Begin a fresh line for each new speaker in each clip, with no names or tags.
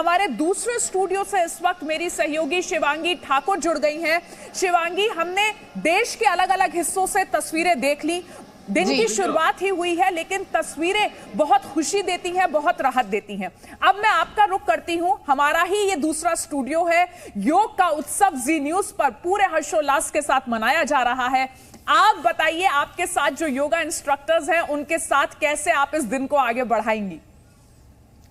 हमारे दूसरे स्टूडियो से इस वक्त मेरी सहयोगी शिवांगी ठाकुर जुड़ गई हैं। शिवांगी, हमने देश के अलग अलग हिस्सों से तस्वीरें देख ली। दिन की शुरुआत ही हुई है, लेकिन तस्वीरें बहुत खुशी देती हैं, बहुत राहत देती हैं। अब मैं आपका रुख करती हूं, हमारा ही ये दूसरा स्टूडियो है। योग का उत्सव जी न्यूज पर पूरे हर्षोल्लास के साथ मनाया जा रहा है। आप बताइए, आपके साथ जो योगा इंस्ट्रक्टर्स हैं, उनके साथ कैसे आप इस दिन को आगे बढ़ाएंगी?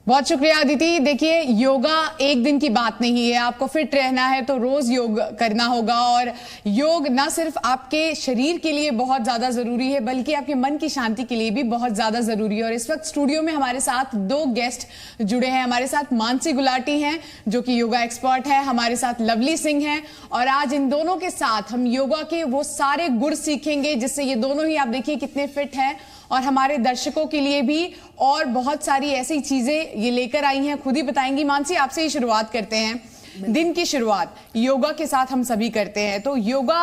बहुत शुक्रिया अदिति। देखिए, योगा एक दिन की बात नहीं है। आपको फिट रहना है तो रोज योग करना होगा, और योग ना सिर्फ आपके शरीर के लिए बहुत ज्यादा जरूरी है, बल्कि आपके मन की शांति के लिए भी बहुत ज्यादा जरूरी है। और इस वक्त स्टूडियो में हमारे साथ दो गेस्ट जुड़े हैं। हमारे साथ मानसी गुलाटी हैं, जो कि योगा एक्सपर्ट है। हमारे साथ लवली सिंह हैं, और आज इन दोनों के साथ हम योगा के वो सारे गुर सीखेंगे जिससे ये दोनों ही, आप देखिए कितने फिट हैं, और हमारे दर्शकों के लिए भी और बहुत सारी ऐसी चीजें ये लेकर आई हैं, खुद ही बताएंगी। मानसी, आपसे ही शुरुआत करते हैं। दिन की शुरुआत योगा के साथ हम सभी करते हैं, तो योगा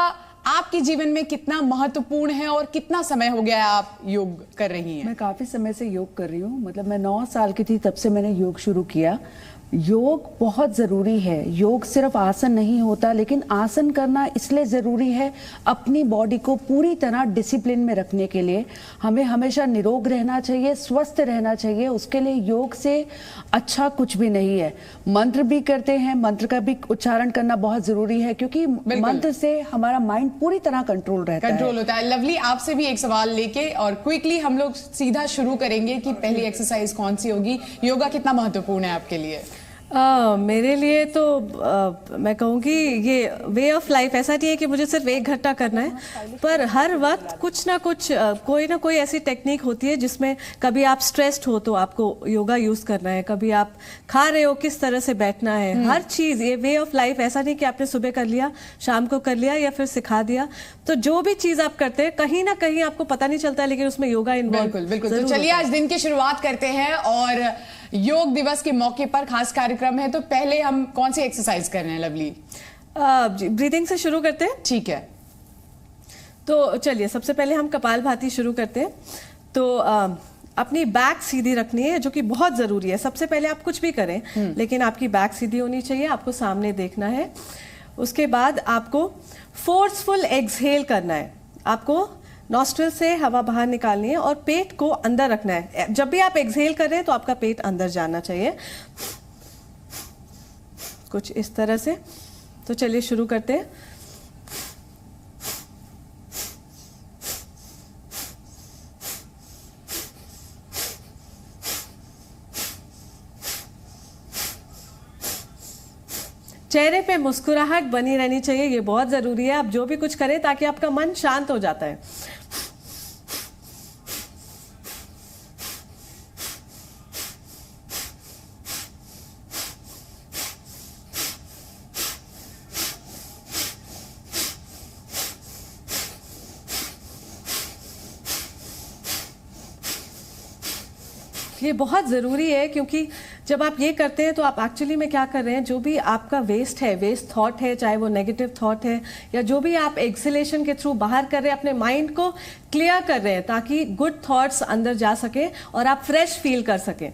आपके जीवन में कितना महत्वपूर्ण है और कितना समय हो गया है आप योग कर रही हैं?
मैं काफी समय से योग कर रही हूँ। मतलब मैं 9 साल की थी तब से मैंने योग शुरू किया। योग बहुत ज़रूरी है। योग सिर्फ आसन नहीं होता, लेकिन आसन करना इसलिए ज़रूरी है अपनी बॉडी को पूरी तरह डिसिप्लिन में रखने के लिए। हमें हमेशा निरोग रहना चाहिए, स्वस्थ रहना चाहिए। उसके लिए योग से अच्छा कुछ भी नहीं है। मंत्र भी करते हैं, मंत्र का भी उच्चारण करना बहुत ज़रूरी है, क्योंकि मंत्र से हमारा माइंड पूरी तरह कंट्रोल
होता है। लवली, आपसे भी एक सवाल लेके और क्विकली हम लोग सीधा शुरू करेंगे कि पहली एक्सरसाइज कौन सी होगी? योगा कितना महत्वपूर्ण है आपके लिए?
मेरे लिए तो मैं कहूँगी ये वे ऑफ लाइफ। ऐसा नहीं है कि मुझे सिर्फ 1 घंटा करना है, पर हर वक्त कुछ ना कुछ कोई ना कोई ऐसी टेक्निक होती है जिसमें कभी आप स्ट्रेस्ड हो तो आपको योगा यूज करना है, कभी आप खा रहे हो किस तरह से बैठना है। हर चीज ये वे ऑफ लाइफ। ऐसा नहीं कि आपने सुबह कर लिया, शाम को कर लिया या फिर सिखा दिया। तो जो भी चीज आप करते हैं कहीं ना कहीं आपको पता नहीं चलता, लेकिन उसमें योगा इन्वॉल्व।
बिल्कुल। तो चलिए आज दिन की शुरुआत करते हैं, और योग दिवस के मौके पर खास कार्यक्रम है। तो पहले हम कौन सी एक्सरसाइज कर रहे हैं लवली?
ब्रीदिंग से शुरू करते हैं।
ठीक है,
तो चलिए सबसे पहले हम कपालभाति शुरू करते हैं। तो अपनी बैक सीधी रखनी है, जो कि बहुत जरूरी है। सबसे पहले आप कुछ भी करें, लेकिन आपकी बैक सीधी होनी चाहिए, आपको सामने देखना है। उसके बाद आपको फोर्सफुल एक्सहेल करना है। आपको नॉस्ट्रिल से हवा बाहर निकालनी है और पेट को अंदर रखना है। जब भी आप एक्सहेल कर रहे हैं तो आपका पेट अंदर जाना चाहिए, कुछ इस तरह से। तो चलिए शुरू करते हैं। चेहरे पे मुस्कुराहट बनी रहनी चाहिए, ये बहुत जरूरी है। आप जो भी कुछ करें ताकि आपका मन शांत हो जाता है। ये बहुत ज़रूरी है, क्योंकि जब आप ये करते हैं तो आप एक्चुअली में क्या कर रहे हैं, जो भी आपका वेस्ट है, वेस्ट थॉट है, चाहे वो नेगेटिव थॉट है या जो भी आप एक्सलेशन के थ्रू बाहर कर रहे हैं, अपने माइंड को क्लियर कर रहे हैं ताकि गुड थॉट्स अंदर जा सके और आप फ्रेश फील कर सकें।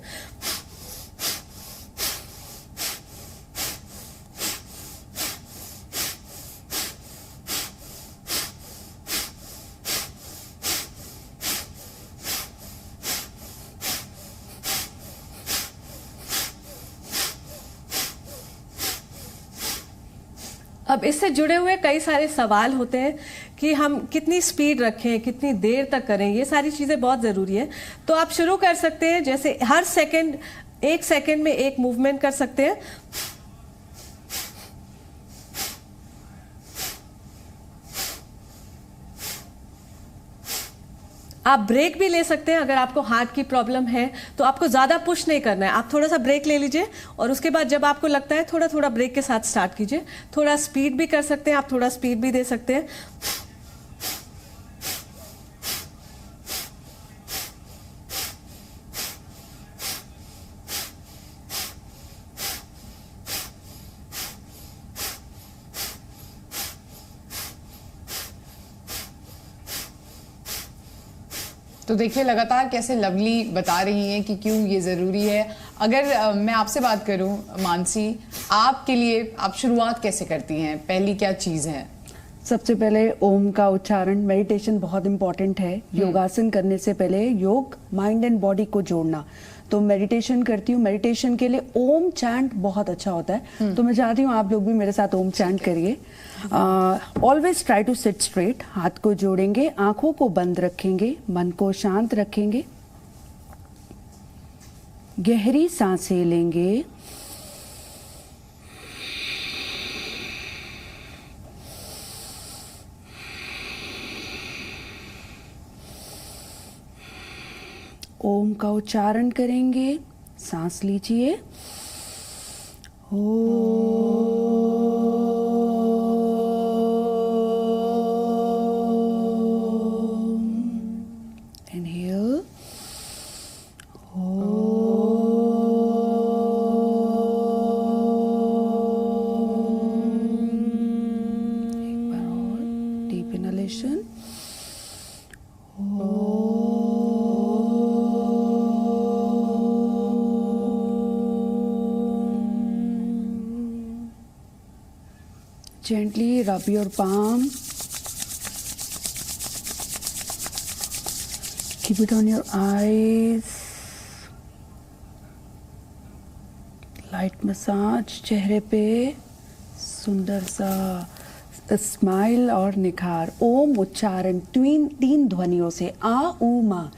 अब इससे जुड़े हुए कई सारे सवाल होते हैं कि हम कितनी स्पीड रखें, कितनी देर तक करें। ये सारी चीज़ें बहुत ज़रूरी है। तो आप शुरू कर सकते हैं, जैसे हर सेकंड 1 सेकंड में एक मूवमेंट कर सकते हैं। आप ब्रेक भी ले सकते हैं। अगर आपको हार्ट की प्रॉब्लम है तो आपको ज़्यादा पुश नहीं करना है, आप थोड़ा सा ब्रेक ले लीजिए और उसके बाद जब आपको लगता है थोड़ा थोड़ा ब्रेक के साथ स्टार्ट कीजिए। थोड़ा स्पीड भी कर सकते हैं, आप थोड़ा स्पीड भी दे सकते हैं।
तो देखिए लगातार कैसे लवली बता रही हैं कि क्यों ये ज़रूरी है। अगर मैं आपसे बात करूं मानसी, आपके लिए आप शुरुआत कैसे करती हैं? पहली क्या चीज है?
सबसे पहले ओम का उच्चारण, मेडिटेशन बहुत इंपॉर्टेंट है। योगासन करने से पहले योग माइंड एंड बॉडी को जोड़ना, तो मेडिटेशन करती हूँ। मेडिटेशन के लिए ओम चैंट बहुत अच्छा होता है, तो मैं चाहती हूँ आप लोग भी मेरे साथ ओम चैंट करिए। Always try to sit straight, हाथ को जोड़ेंगे, आंखों को बंद रखेंगे, मन को शांत रखेंगे, गहरी सांसें लेंगे, ओम का उच्चारण करेंगे, सांस लीजिए, इनहेल, एक बार और deep inhalation, gently rub your palm, keep it on your eyes, light massage चेहरे पे, सुंदर सा स्माइल और निखार। ओम उच्चारण तीन ध्वनियों से आ उ मा,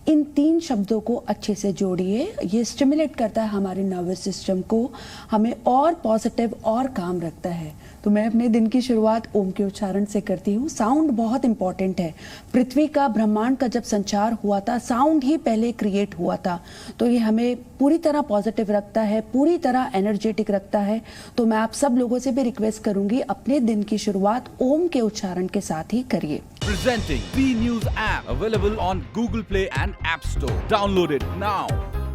इन 3 शब्दों को अच्छे से जोड़िए। ये स्टिमुलेट करता है हमारे नर्वस सिस्टम को, हमें और पॉजिटिव और काम रखता है। तो मैं अपने दिन की शुरुआत ओम के उच्चारण से करती हूँ। साउंड बहुत इंपॉर्टेंट है। पृथ्वी का, ब्रह्मांड का जब संचार हुआ था, साउंड ही पहले क्रिएट हुआ था, तो ये हमें पूरी तरह पॉजिटिव रखता है, पूरी तरह एनर्जेटिक रखता है। तो मैं आप सब लोगों से भी रिक्वेस्ट करूंगी, अपने दिन की शुरुआत ओम के उच्चारण के साथ ही करिए।
Presenting B News app, available on Google Play and App Store. Download it now.